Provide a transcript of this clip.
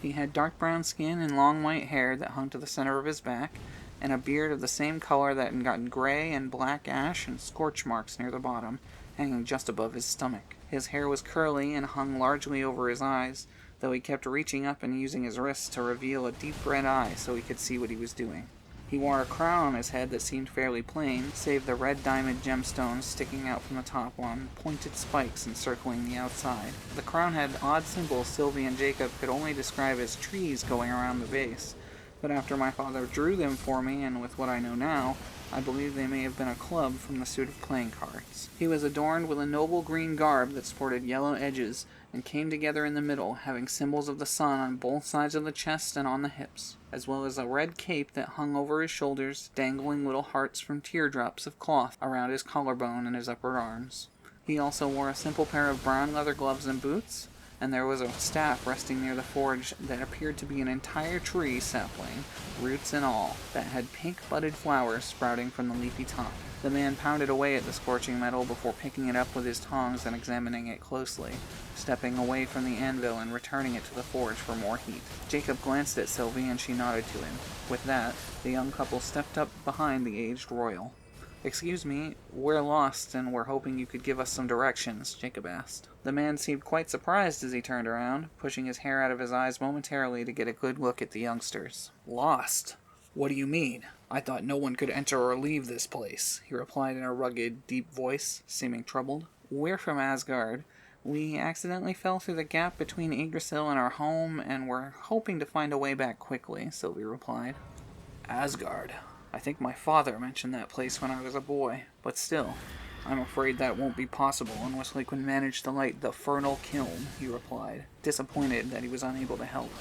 He had dark brown skin and long white hair that hung to the center of his back, and a beard of the same color that had gotten gray and black ash and scorch marks near the bottom, hanging just above his stomach. His hair was curly and hung largely over his eyes, though he kept reaching up and using his wrists to reveal a deep red eye so he could see what he was doing. He wore a crown on his head that seemed fairly plain, save the red diamond gemstones sticking out from the top on pointed spikes encircling the outside. The crown had odd symbols Sylvie and Jacob could only describe as trees going around the base, but after my father drew them for me, and with what I know now, I believe they may have been a club from the suit of playing cards. He was adorned with a noble green garb that sported yellow edges and came together in the middle, having symbols of the sun on both sides of the chest and on the hips, as well as a red cape that hung over his shoulders, dangling little hearts from teardrops of cloth around his collarbone and his upper arms. He also wore a simple pair of brown leather gloves and boots, and there was a staff resting near the forge that appeared to be an entire tree sapling, roots and all, that had pink budded flowers sprouting from the leafy top. The man pounded away at the scorching metal before picking it up with his tongs and examining it closely, stepping away from the anvil and returning it to the forge for more heat. Jacob glanced at Sylvie and she nodded to him. With that, the young couple stepped up behind the aged royal. "Excuse me, we're lost and we're hoping you could give us some directions," Jacob asked. The man seemed quite surprised as he turned around, pushing his hair out of his eyes momentarily to get a good look at the youngsters. "Lost? What do you mean? I thought no one could enter or leave this place," he replied in a rugged, deep voice, seeming troubled. "We're from Asgard. We accidentally fell through the gap between Yggdrasil and our home, and we're hoping to find a way back quickly," Sylvie replied. "Asgard. I think my father mentioned that place when I was a boy, but still, I'm afraid that won't be possible unless we can manage to light the Fernal Kiln," he replied, disappointed that he was unable to help.